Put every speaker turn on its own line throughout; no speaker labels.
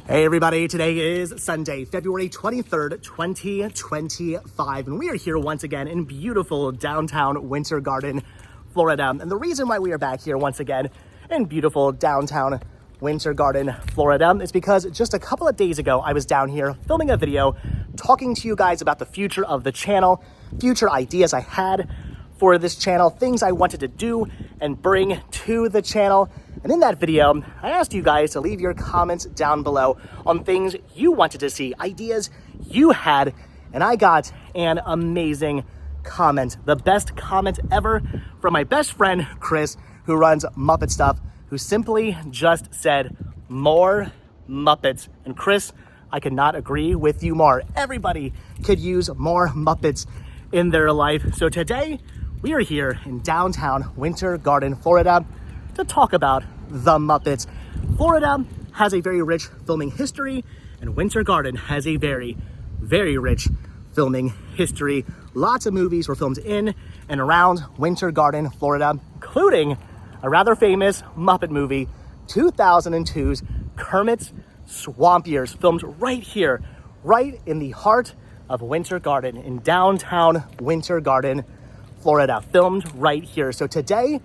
Hey everybody, today is Sunday, February 23rd, 2025, and we are here once again in beautiful downtown Winter Garden, Florida. And the reason why we are back here once again in beautiful downtown Winter Garden, Florida is because just a couple of days ago, I was down here filming a video talking to you guys about the future of the channel, future ideas I had for this channel, things I wanted to do and bring to the channel. And in that video, I asked you guys to leave your comments down below on things you wanted to see, ideas you had, and I got an amazing comment. The best comment ever from my best friend, Chris, who runs Muppet Stuff, who simply just said, more Muppets. And Chris, I could not agree with you more. Everybody could use more Muppets in their life. So today, we are here in downtown Winter Garden, Florida, to talk about the Muppets. Florida has a very rich filming history, and Winter Garden has a very, very rich filming history. Lots of movies were filmed in and around Winter Garden, Florida, including a rather famous Muppet movie, 2002's Kermit's Swamp Years, filmed right here, right in the heart of Winter Garden, in downtown Winter Garden, Florida, filmed right here. So today,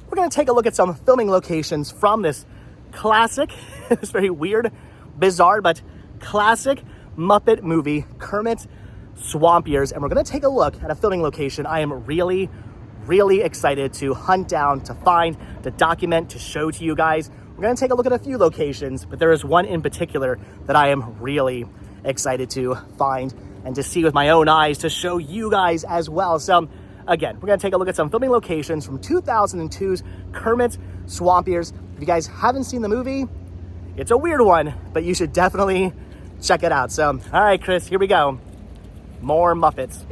we're gonna take a look at some filming locations from this classic, this very weird, bizarre, but classic Muppet movie, Kermit's Swamp Years. And we're gonna take a look at a filming location I am really, really excited to hunt down, to find, to document, to show to you guys. We're gonna take a look at a few locations, but there is one in particular that I am really excited to find and to see with my own eyes, to show you guys as well. So again, we're gonna take a look at some filming locations from 2002's Kermit's Swamp Years. If you guys haven't seen the movie, it's a weird one, but you should definitely check it out. So, all right, Chris, here we go. More Muppets.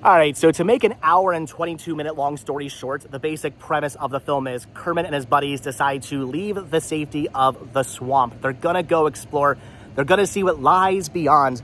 All right, so to make an hour and 22-minute long story short, the basic premise of the film is Kermit and his buddies decide to leave the safety of the swamp. They're gonna go explore. They're gonna see what lies beyond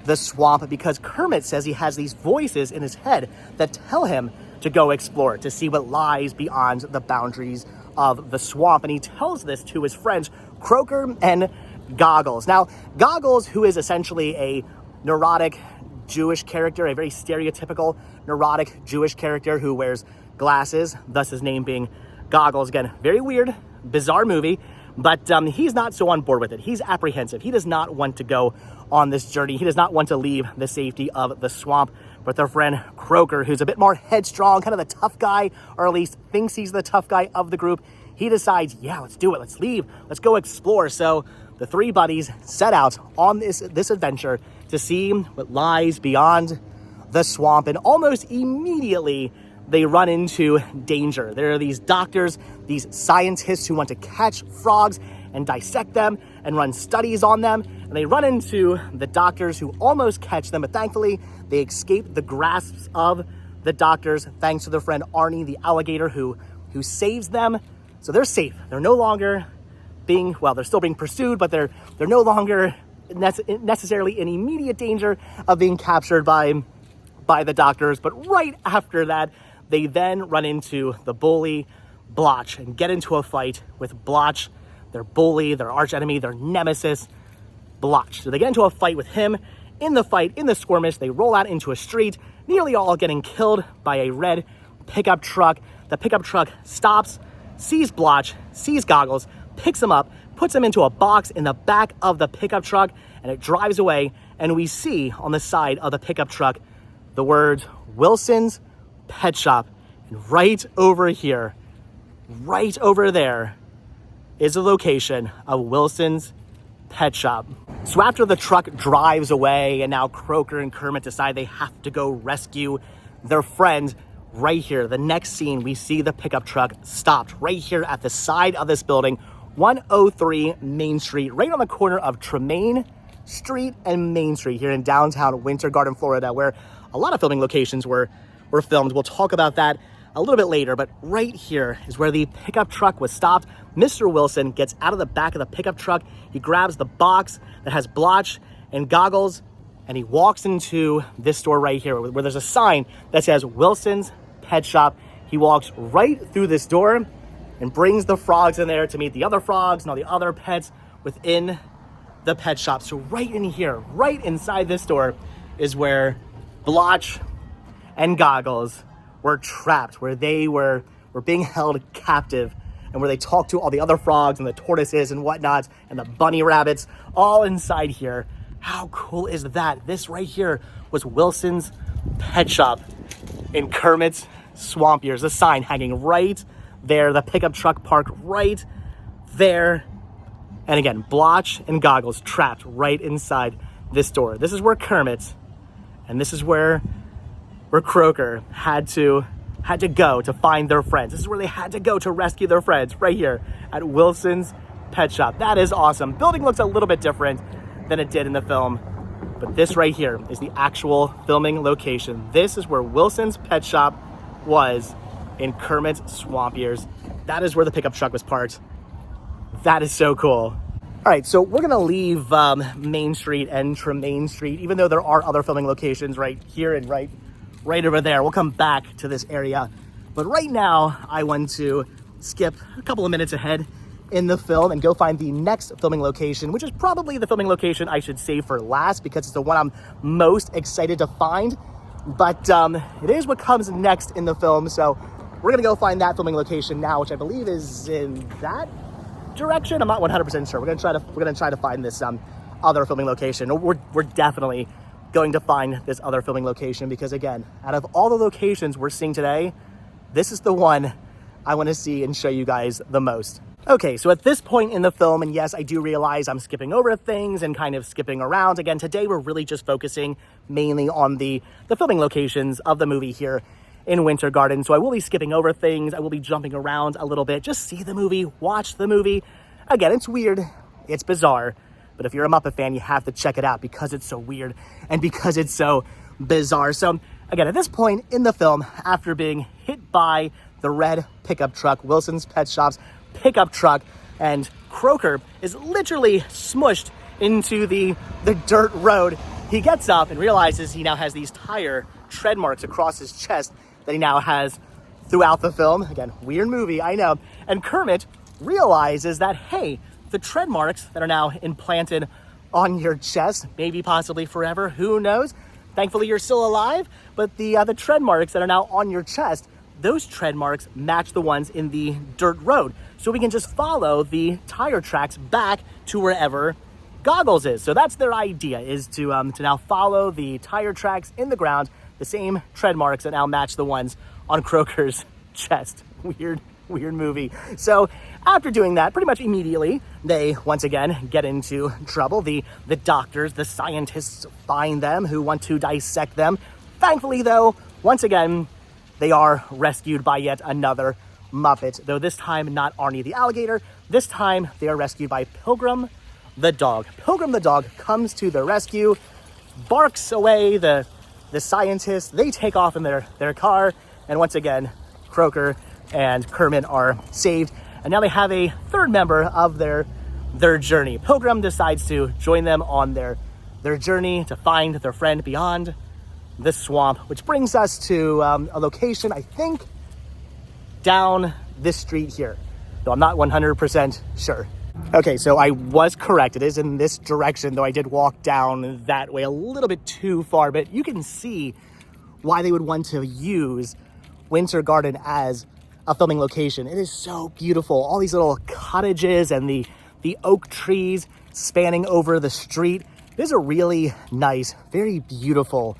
the swamp, because Kermit says he has these voices in his head that tell him to go explore, to see what lies beyond the boundaries of the swamp. And he tells this to his friends, Croaker and Goggles. Now, Goggles, who is essentially a neurotic Jewish character, a very stereotypical neurotic Jewish character who wears glasses, thus his name being Goggles. Again, very weird, bizarre movie, but he's not so on board with it. He's apprehensive. He does not want to go on this journey. He does not want to leave the safety of the swamp. But their friend Croaker, who's a bit more headstrong, kind of the tough guy, or at least thinks he's the tough guy of the group, he decides, yeah, let's do it. Let's leave. Let's go explore. So the three buddies set out on this adventure to see what lies beyond the swamp, and almost immediately they run into danger. There are these doctors, these scientists who want to catch frogs and dissect them and run studies on them, and they run into the doctors who almost catch them, but thankfully they escape the grasps of the doctors thanks to their friend Arnie the alligator who saves them. So they're safe. They're no longer being, well, they're still being pursued, but they're no longer necessarily in immediate danger of being captured by the doctors. But right after that, they then run into the bully Blotch and get into a fight with Blotch, their bully, their arch enemy, their nemesis, Blotch. So they get into a fight with him. In the fight, in the skirmish, they roll out into a street, nearly all getting killed by a red pickup truck. The pickup truck stops, sees Blotch, sees Goggles, picks him up, puts him into a box in the back of the pickup truck, and it drives away. And we see on the side of the pickup truck the words Wilson's Pet Shop. And right over here, right over there, is the location of Wilson's Pet Shop. So after the truck drives away, and now Croaker and Kermit decide they have to go rescue their friend, right here, the next scene, we see the pickup truck stopped right here at the side of this building, 103 Main Street, right on the corner of Tremaine Street and Main Street here in downtown Winter Garden, Florida, where a lot of filming locations were filmed. We'll talk about that a little bit later, but right here is where the pickup truck was stopped. Mr. Wilson gets out of the back of the pickup truck. He grabs the box that has Blotch and Goggles, and he walks into this store right here where there's a sign that says Wilson's Pet Shop. He walks right through this door and brings the frogs in there to meet the other frogs and all the other pets within the pet shop. So right in here, right inside this door is where Blotch and Goggles were trapped, where they were being held captive, and where they talked to all the other frogs and the tortoises and whatnot and the bunny rabbits all inside here. How cool is that? This right here was Wilson's Pet Shop in Kermit's Swamp Years. The sign hanging right there, the pickup truck parked right there. And again, Blotch and Goggles trapped right inside this door. This is where Kermit, and this is where Croaker had to go to find their friends. This is where they had to go to rescue their friends, right here at Wilson's Pet Shop. That is awesome. Building looks a little bit different than it did in the film, but this right here is the actual filming location. This is where Wilson's Pet Shop was in Kermit's Swamp Years. That is where the pickup truck was parked. That is so cool. All right, so we're gonna leave Main Street and Tremaine Street, even though there are other filming locations right here and right over there. We'll come back to this area. But right now, I want to skip a couple of minutes ahead in the film and go find the next filming location, which is probably the filming location I should save for last because it's the one I'm most excited to find. But it is what comes next in the film. So we're gonna go find that filming location now, which I believe is in that direction. I'm not 100% sure. We're gonna try to find this other filming location. We're definitely going to find this other filming location because, again, out of all the locations we're seeing today, this is the one I want to see and show you guys the most. Okay, so at this point in the film, and yes, I do realize I'm skipping over things and kind of skipping around. Again, today we're really just focusing mainly on the filming locations of the movie here in Winter Garden. So I will be skipping over things. I will be jumping around a little bit. Just see the movie, watch the movie. Again, it's weird, it's bizarre, but if you're a Muppet fan, you have to check it out because it's so weird and because it's so bizarre. So again, at this point in the film, after being hit by the red pickup truck, Wilson's Pet Shop's pickup truck, and Croaker is literally smushed into the dirt road, he gets up and realizes he now has these tire tread marks across his chest that he now has throughout the film. Again, weird movie, I know. And Kermit realizes that, hey, the tread marks that are now implanted on your chest, maybe possibly forever, who knows? Thankfully, you're still alive, but the tread marks that are now on your chest, those tread marks match the ones in the dirt road. So we can just follow the tire tracks back to wherever Goggles is. So that's their idea, is to now follow the tire tracks in the ground, the same tread marks that now match the ones on Croaker's chest. Weird movie. So after doing that, pretty much immediately, they once again get into trouble. The doctors, the scientists find them who want to dissect them. Thankfully, though, once again, they are rescued by yet another Muppet, though this time not Arnie the alligator. This time they are rescued by Pilgrim the dog. Pilgrim the dog comes to the rescue, barks away the scientists. They take off in their car, and once again, Croaker and Kermit are saved. And now they have a third member of their journey. Pilgrim decides to join them on their journey to find their friend beyond the swamp, which brings us to a location, I think, down this street here, though I'm not 100% sure. Okay, so I was correct. It is in this direction, though I did walk down that way a little bit too far, but you can see why they would want to use Winter Garden as a filming location. It is so beautiful. All these little cottages and the oak trees spanning over the street. It is a really nice, very beautiful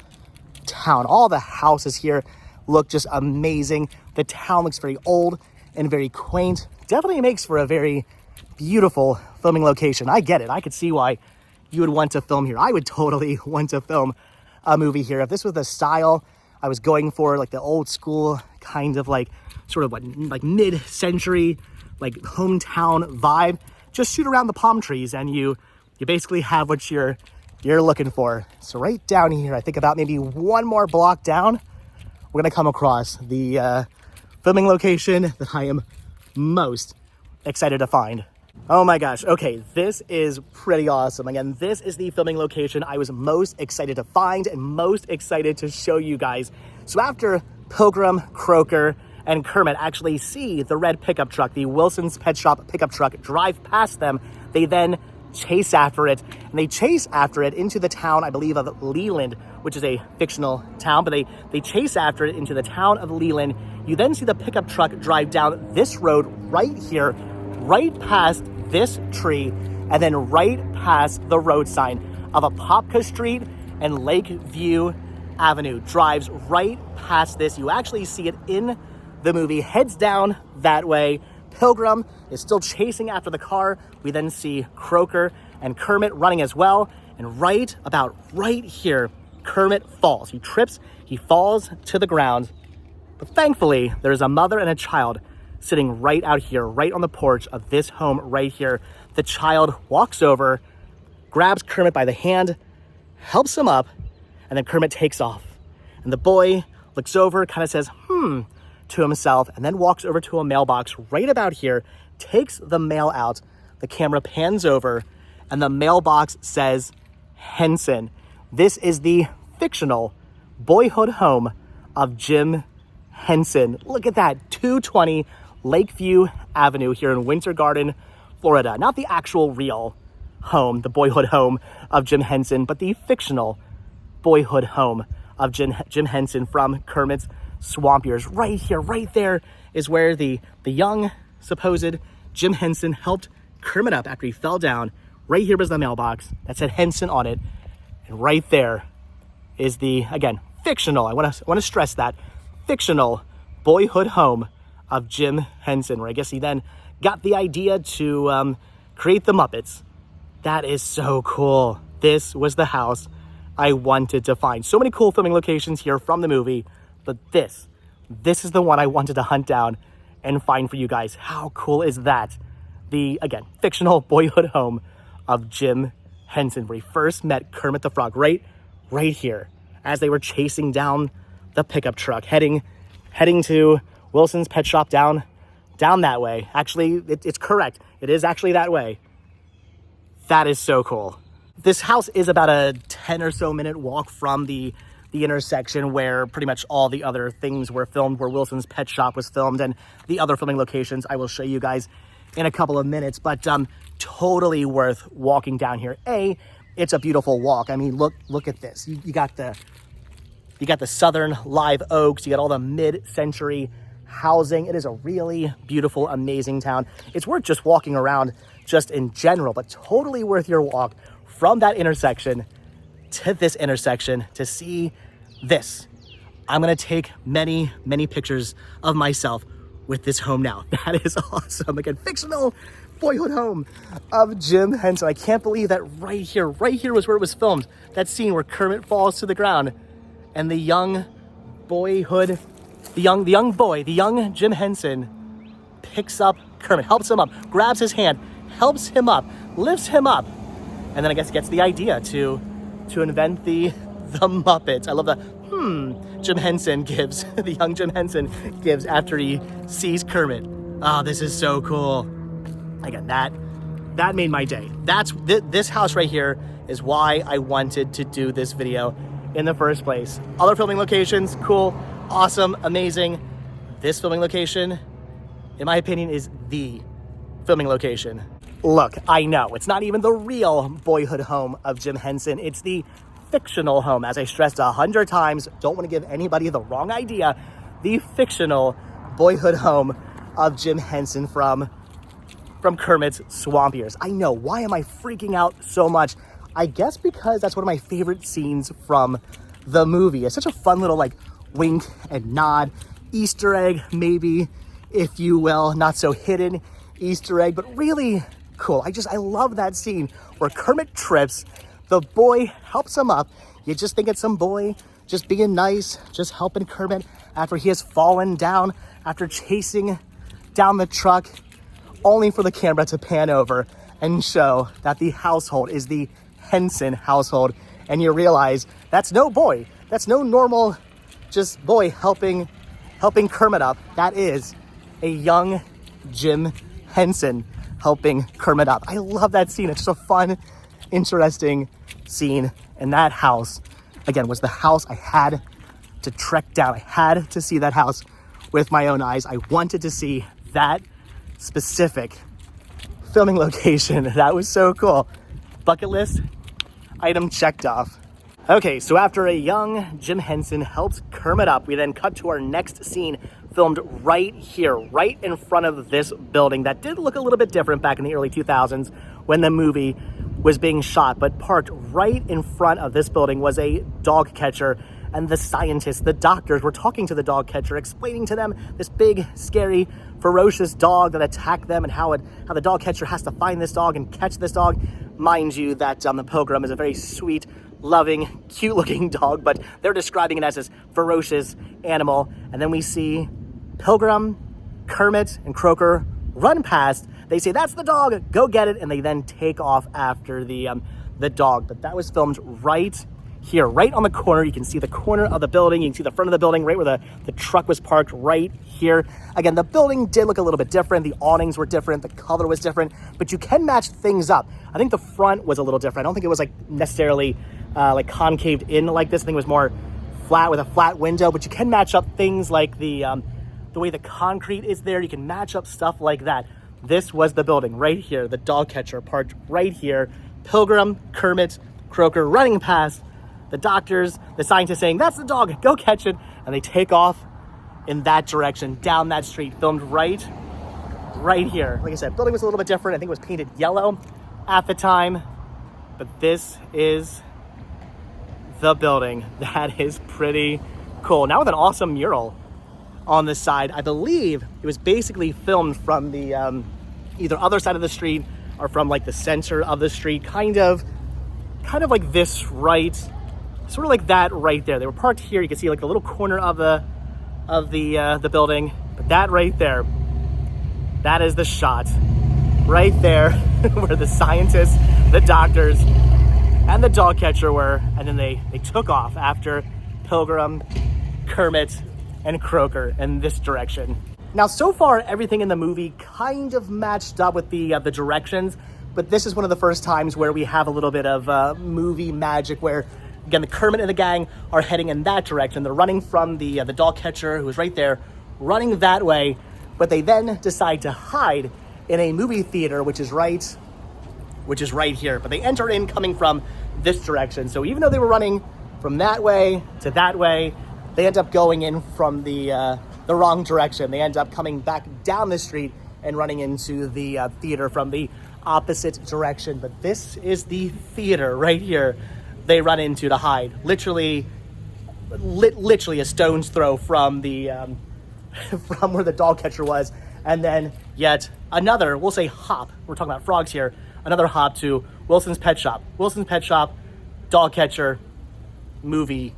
town. All the houses here look just amazing. The town looks very old and very quaint. Definitely makes for a very beautiful filming location. I get it. I could see why you would want to film here. I would totally want to film a movie here. If this was the style I was going for, like the old school kind of like sort of like mid-century, like hometown vibe, just shoot around the palm trees and you basically have what you're looking for. So right down here, I think about maybe one more block down, we're gonna come across the filming location that I am most excited to find. Oh my gosh, okay, this is pretty awesome. Again, this is the filming location I was most excited to find and most excited to show you guys. So after Pilgrim, Croaker, and Kermit actually see the red pickup truck, the Wilson's Pet Shop pickup truck, drive past them, they then chase after it, and they chase after it into the town, I believe, of Leland, which is a fictional town, but they chase after it into the town of Leland. You then see the pickup truck drive down this road right here, right past this tree, and then right past the road sign of Apopka Street and Lakeview Avenue. Drives right past this. You actually see it in the movie, heads down that way. Pilgrim is still chasing after the car. We then see Croaker and Kermit running as well. And right about right here, Kermit falls. He trips, he falls to the ground. But thankfully, there's a mother and a child sitting right out here, right on the porch of this home right here. The child walks over, grabs Kermit by the hand, helps him up, and then Kermit takes off. And the boy looks over, kind of says, to himself, and then walks over to a mailbox right about here, takes the mail out. The camera pans over, and the mailbox says Henson. This is the fictional boyhood home of Jim Henson. Look at that, 220 Lakeview Avenue here in Winter Garden, Florida. Not the actual real home, the boyhood home of Jim Henson, but the fictional boyhood home of Jim Henson from Kermit's Swamp Years. Right here, right there is where the young supposed Jim Henson helped Kermit up after he fell down. Right here was the mailbox that said Henson on it. And right there is the, again, fictional, I want to stress that, fictional boyhood home of Jim Henson, where I guess he then got the idea to create the Muppets. That is so cool. This was the house I wanted to find. So many cool filming locations here from the movie. But this is the one I wanted to hunt down and find for you guys. How cool is that? The, again, fictional boyhood home of Jim Henson, where he first met Kermit the Frog, right here, as they were chasing down the pickup truck, heading to Wilson's Pet Shop down that way. Actually, it's correct. It is actually that way. That is so cool. This house is about a 10 or so minute walk from the intersection where pretty much all the other things were filmed, where Wilson's Pet Shop was filmed, and the other filming locations I will show you guys in a couple of minutes. But totally worth walking down here. It's a beautiful walk. I mean, look at this. You got the southern live oaks. You got all the mid-century housing. It is a really beautiful, amazing town. It's worth just walking around just in general, but totally worth your walk from that intersection to this intersection to see this. I'm gonna take many, many pictures of myself with this home now. That is awesome. Again, fictional boyhood home of Jim Henson. I can't believe that right here was where it was filmed. That scene where Kermit falls to the ground and the young Jim Henson picks up Kermit, helps him up, grabs his hand, helps him up, lifts him up, and then I guess gets the idea to invent the Muppets. I love the Jim Henson gives, the young Jim Henson gives after he sees Kermit. Oh, this is so cool. Again, that made my day. This house right here is why I wanted to do this video in the first place. Other filming locations, cool, awesome, amazing. This filming location, in my opinion, is the filming location. Look, I know, it's not even the real boyhood home of Jim Henson. It's the fictional home. As I stressed 100 times, don't want to give anybody the wrong idea. The fictional boyhood home of Jim Henson from Kermit's Swamp Years. I know, why am I freaking out so much? I guess because that's one of my favorite scenes from the movie. It's such a fun little like wink and nod, Easter egg maybe, if you will, not so hidden Easter egg, but really cool. I love that scene where Kermit trips, the boy helps him up. You just think it's some boy just being nice, just helping Kermit after he has fallen down, after chasing down the truck, only for the camera to pan over and show that the household is the Henson household. And you realize that's no boy, that's no normal just boy helping helping Kermit up. That is a young Jim Henson helping Kermit up. I love that scene. It's just a fun, interesting scene. And that house, again, was the house I had to trek down. I had to see that house with my own eyes. I wanted to see that specific filming location. That was so cool. Bucket list, item checked off. Okay, so after a young Jim Henson helps Kermit up, we then cut to our next scene filmed right here, right in front of this building that did look a little bit different back in the early 2000s when the movie was being shot. But parked right in front of this building was a dog catcher, and the scientists, the doctors, were talking to the dog catcher, explaining to them this big, scary, ferocious dog that attacked them, and how the dog catcher has to find this dog and catch this dog. Mind you that the Pilgrim is a very sweet, loving, cute-looking dog, but they're describing it as this ferocious animal. And then we see Pilgrim, Kermit, and Croaker run past. They say, "That's the dog, go get it," and they then take off after the dog. But that was filmed right here, right on the corner. You can see the corner of the building. You can see the front of the building, right where the truck was parked, right here. Again, the building did look a little bit different. The awnings were different. The color was different. But you can match things up. I think the front was a little different. I don't think it was like necessarily like concaved in like this. I think it was more flat with a flat window. But you can match up things like the way the concrete is there. You can match up stuff like that. This was the building right here. The dog catcher parked right here. Pilgrim, Kermit, Croaker running past. The doctors, the scientists saying, "That's the dog, go catch it." And they take off in that direction, down that street, filmed right here. Like I said, building was a little bit different. I think it was painted yellow at the time. But this is the building. That is pretty cool. Now with an awesome mural on the side. I believe it was basically filmed from the either other side of the street or from like the center of the street, kind of like this, right? Sort of like that right there. They were parked here. You can see like the little corner of the building. But that right there, that is the shot right there where the scientists, the doctors, and the dog catcher were. And then they took off after Pilgrim, Kermit, and Croaker in this direction. Now, so far, everything in the movie kind of matched up with the directions. But this is one of the first times where we have a little bit of movie magic where, again, the Kermit and the gang are heading in that direction. They're running from the dog catcher, who is right there, running that way. But they then decide to hide in a movie theater, which is right here. But they enter in coming from this direction. So even though they were running from that way to that way, they end up going in from the wrong direction. They end up coming back down the street and running into the theater from the opposite direction. But this is the theater right here they run into to hide. Literally a stone's throw from the from where the dog catcher was. And then yet another, we'll say hop, we're talking about frogs here, another hop to Wilson's Pet Shop. Wilson's Pet Shop, dog catcher, movie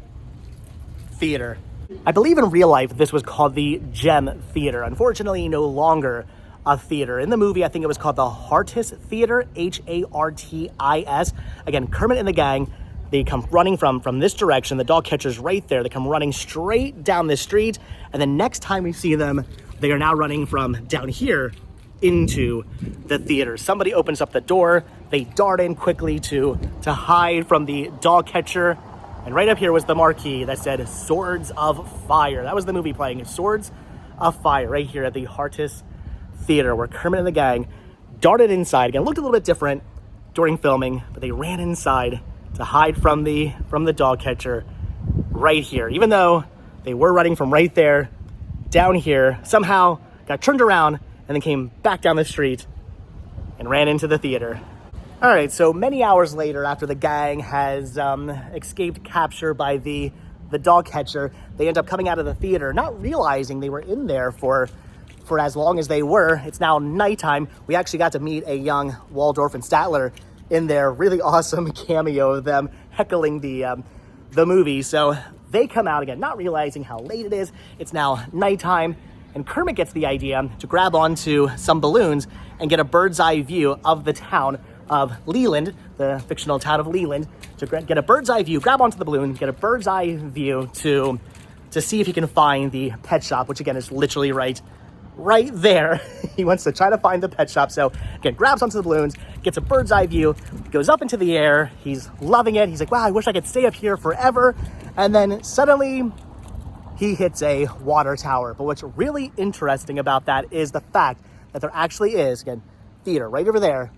theater. I believe in real life this was called the Gem Theater. Unfortunately, no longer a theater. In the movie, I think it was called the Hartis Theater, Hartis. Again, Kermit and the gang, they come running from this direction. The dog catcher's right there. They come running straight down the street. And then next time we see them, they are now running from down here into the theater. Somebody opens up the door. They dart in quickly to hide from the dog catcher. And right up here was the marquee that said Swords of Fire. That was the movie playing, Swords of Fire, right here at the Hartis Theater, where Kermit and the gang darted inside. Again, it looked a little bit different during filming, but they ran inside to hide from the dog catcher right here. Even though they were running from right there down here, somehow got turned around and then came back down the street and ran into the theater. All right, so many hours later, after the gang has escaped capture by the dog catcher, they end up coming out of the theater, not realizing they were in there for as long as they were. It's now nighttime. We actually got to meet a young Waldorf and Statler in there. Really awesome cameo of them heckling the movie. So they come out again, not realizing how late it is. It's now nighttime, and Kermit gets the idea to grab onto some balloons and get a bird's eye view of the town of Leland, the fictional town of Leland, to get a bird's eye view, grab onto the balloon, get a bird's eye view to to see if he can find the pet shop, which again is literally right there. He wants to try to find the pet shop. So again, grabs onto the balloons, gets a bird's eye view, goes up into the air. He's loving it. He's like, wow, I wish I could stay up here forever. And then suddenly he hits a water tower. But what's really interesting about that is the fact that there actually is, again, theater right over there.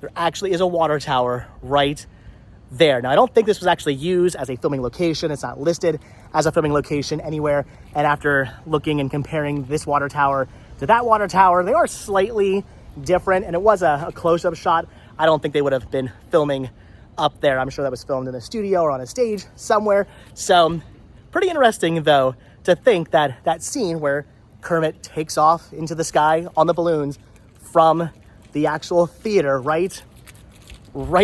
There actually is a water tower right there. Now, I don't think this was actually used as a filming location. It's not listed as a filming location anywhere. And after looking and comparing this water tower to that water tower, they are slightly different. And it was a close-up shot. I don't think they would have been filming up there. I'm sure that was filmed in a studio or on a stage somewhere. So pretty interesting, though, to think that that scene where Kermit takes off into the sky on the balloons from the actual theater, right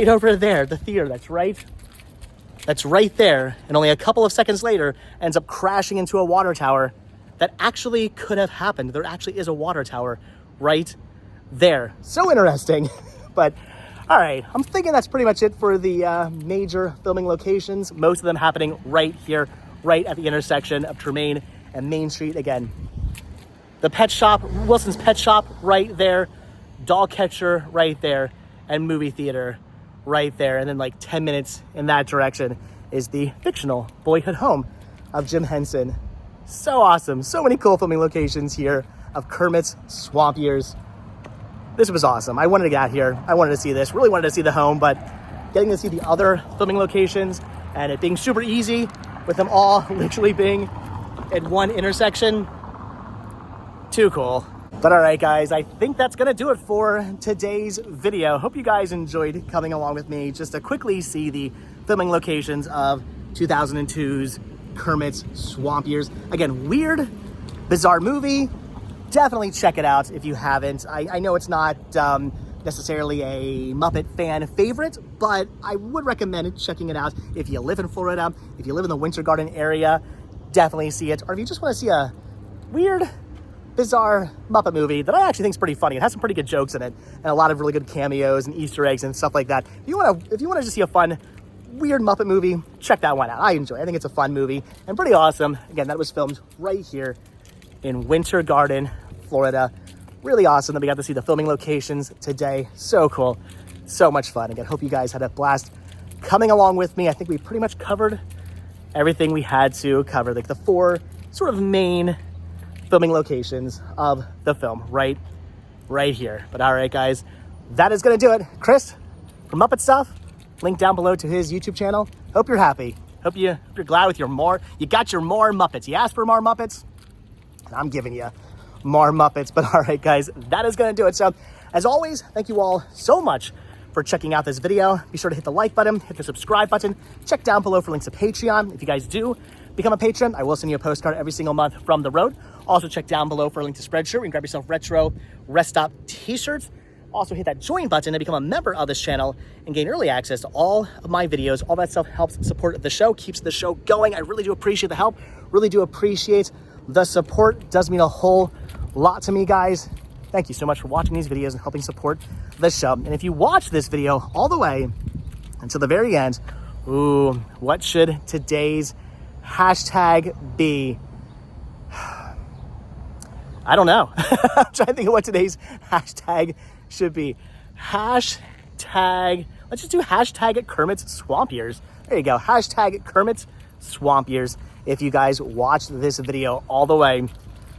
over there, the theater that's right there, and only a couple of seconds later ends up crashing into a water tower. That actually could have happened. There actually is a water tower right there. So interesting. But all right, I'm thinking that's pretty much it for the major filming locations, most of them happening right here, right at the intersection of Tremaine and Main Street. Again, the pet shop, Wilson's Pet Shop right there, doll catcher right there, and movie theater right there. And then like 10 minutes in that direction is the fictional boyhood home of Jim Henson. So awesome. So many cool filming locations here of Kermit's Swamp Years. This was awesome. I wanted to get out here. I wanted to see this. Really wanted to see the home, but getting to see the other filming locations and it being super easy with them all literally being at one intersection, too cool. But all right, guys, I think that's going to do it for today's video. Hope you guys enjoyed coming along with me just to quickly see the filming locations of 2002's Kermit's Swamp Years. Again, weird, bizarre movie. Definitely check it out if you haven't. I know it's not necessarily a Muppet fan favorite, but I would recommend checking it out if you live in Florida, if you live in the Winter Garden area. Definitely see it. Or if you just want to see a weird, bizarre Muppet movie that I actually think is pretty funny. It has some pretty good jokes in it and a lot of really good cameos and Easter eggs and stuff like that. If you want to just see a fun, weird Muppet movie, check that one out. I enjoy it. I think it's a fun movie and pretty awesome. Again, that was filmed right here in Winter Garden, Florida. Really awesome that we got to see the filming locations today. So cool. So much fun. Again, hope you guys had a blast coming along with me. I think we pretty much covered everything we had to cover, like the 4 sort of main filming locations of the film right here. But all right, guys, that is going to do it. Chris from Muppet Stuff, link down below to his YouTube channel. Hope you're happy. Hope you're glad with you got your more Muppets. You asked for more Muppets, and I'm giving you more Muppets. But all right, guys, that is going to do it. So as always, thank you all so much for checking out this video. Be sure to hit the like button, hit the subscribe button, check down below for links to Patreon. If you guys do become a patron, I will send you a postcard every single month from the road. Also check down below for a link to Spreadshirt. You can grab yourself retro rest stop t-shirts. Also hit that join button to become a member of this channel and gain early access to all of my videos. All that stuff helps support the show, keeps the show going. I really do appreciate the help, really do appreciate the support. It does mean a whole lot to me, guys. Thank you so much for watching these videos and helping support the show. And if you watch this video all the way until the very end, ooh, what should today's hashtag be? I don't know. I'm trying to think of what today's hashtag should be. Let's just do hashtag Kermit's Swamp Years. There you go. Hashtag Kermit's Swamp Years. If you guys watched this video all the way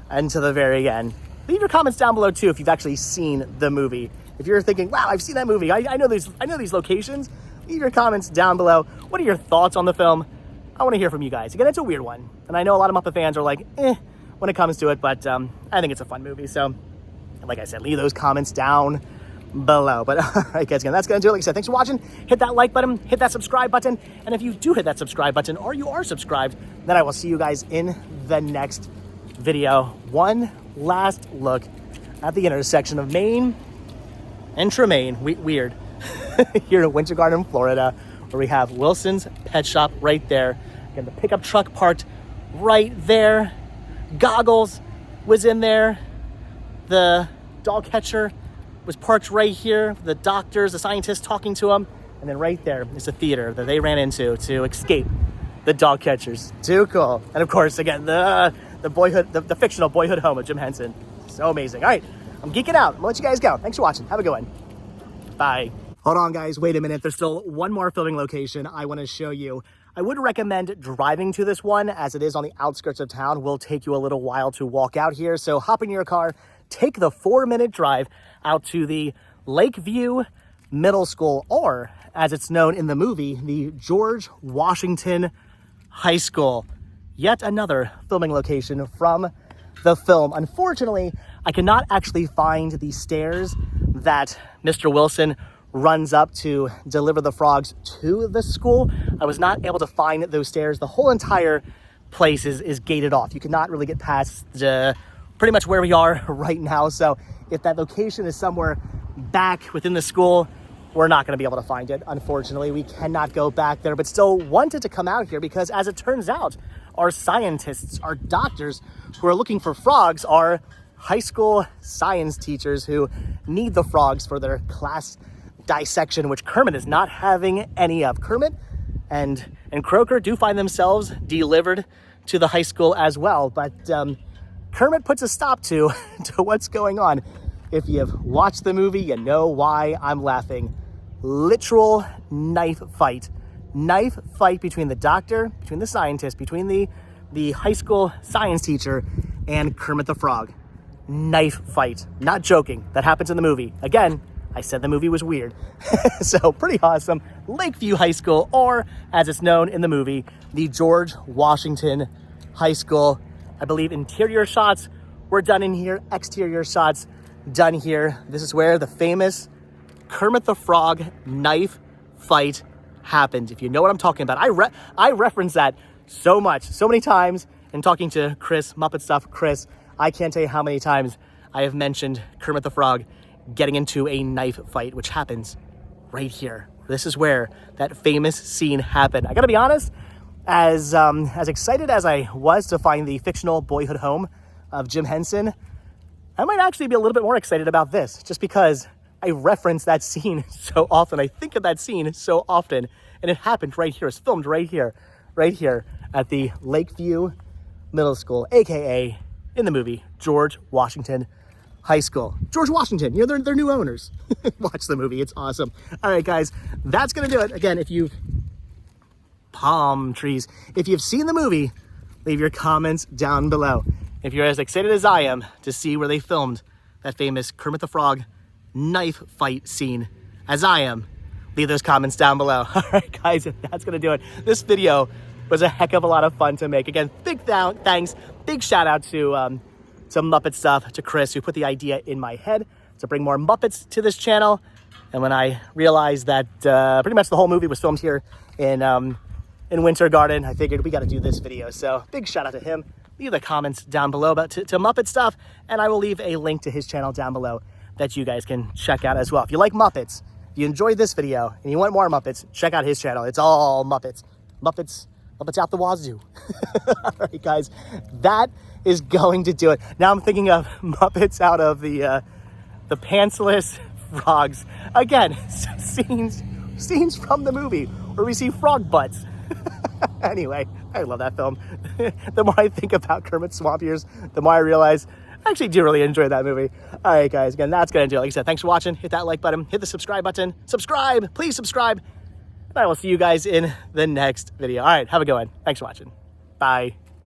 until the very end, leave your comments down below too if you've actually seen the movie. If you're thinking, wow, I've seen that movie. I know these locations. Leave your comments down below. What are your thoughts on the film? I want to hear from you guys. Again, it's a weird one. And I know a lot of Muppet fans are like, when it comes to it, but I think it's a fun movie. So, like I said, leave those comments down below. But all right, guys, again, that's going to do it. Like I said, thanks for watching. Hit that like button, hit that subscribe button. And if you do hit that subscribe button or you are subscribed, then I will see you guys in the next video. One last look at the intersection of Main and Tremaine. Weird. Here in Winter Garden, Florida, where we have Wilson's Pet Shop right there. Again, the pickup truck parked right there. Goggles was in there. The doll catcher was parked right here. The doctors, the scientists talking to him. And then right there is the theater that they ran into to escape the dog catchers. Too cool. And of course, again, the boyhood, the fictional boyhood home of Jim Henson. So amazing. All right, I'm geeking out. I'm gonna let you guys go. Thanks for watching. Have a good one. Bye. Hold on, guys. Wait a minute. There's still one more filming location I want to show you. I would recommend driving to this one, as it is on the outskirts of town. Will take you a little while to walk out here. So hop in your car, take the 4-minute drive out to the Lakeview Middle School, or as it's known in the movie, the George Washington High School. Yet another filming location from the film. Unfortunately, I cannot actually find the stairs that Mr. Wilson runs up to deliver the frogs to the school. I was not able to find those stairs. The whole entire place is gated off. You cannot really get past pretty much where we are right now. So if that location is somewhere back within the school, we're not going to be able to find it. Unfortunately, we cannot go back there, but still wanted to come out here because, as it turns out, our scientists, our doctors who are looking for frogs are high school science teachers who need the frogs for their class dissection, which Kermit is not having any of. Kermit and Croaker do find themselves delivered to the high school as well, but Kermit puts a stop to what's going on. If you've watched the movie, you know why I'm laughing. Literal knife fight between the doctor, between the scientist, between the high school science teacher and Kermit the Frog. Knife fight. Not joking. That happens in the movie. Again, I said the movie was weird. So pretty awesome. Lakeview High School, or as it's known in the movie, the George Washington High School. I believe interior shots were done in here, exterior shots done here. This is where the famous Kermit the Frog knife fight happened. If you know what I'm talking about. I reference that so much, so many times in talking to Chris, Muppet Stuff Chris. I can't tell you how many times I have mentioned Kermit the Frog getting into a knife fight, which happens right here. This is where that famous scene happened. I gotta be honest, as excited as I was to find the fictional boyhood home of Jim Henson, I might actually be a little bit more excited about this, just because I reference that scene so often. I think of that scene so often, and it happened right here. It's filmed right here at the Lakeview Middle School, aka in the movie George Washington High School. George Washington, you know, they're new owners. Watch the movie, it's awesome. All right, guys, that's gonna do it. Again, if you've seen the movie, leave your comments down below. If you're as excited as I am to see where they filmed that famous Kermit the Frog knife fight scene as I am, leave those comments down below. All right, guys, that's gonna do it. This video was a heck of a lot of fun to make. Again, big thanks, big shout out to Muppet Stuff, to Chris, who put the idea in my head to bring more Muppets to this channel. And when I realized that pretty much the whole movie was filmed here in Winter Garden, I figured we got to do this video. So big shout out to him. Leave the comments down below about to Muppet Stuff, and I will leave a link to his channel down below that you guys can check out as well. If you like Muppets, if you enjoyed this video and you want more Muppets, check out his channel. It's all Muppets out the wazoo. All right, guys, that is going to do it. Now I'm thinking of Muppets out of the pantsless frogs. Again, scenes from the movie where we see frog butts. Anyway, I love that film. The more I think about Kermit Swamp Years, the more I realize I actually do really enjoy that movie. All right, guys, again, that's going to do it. Like I said, thanks for watching. Hit that like button. Hit the subscribe button. Subscribe. Please subscribe. And I will see you guys in the next video. All right, have a good one. Thanks for watching. Bye.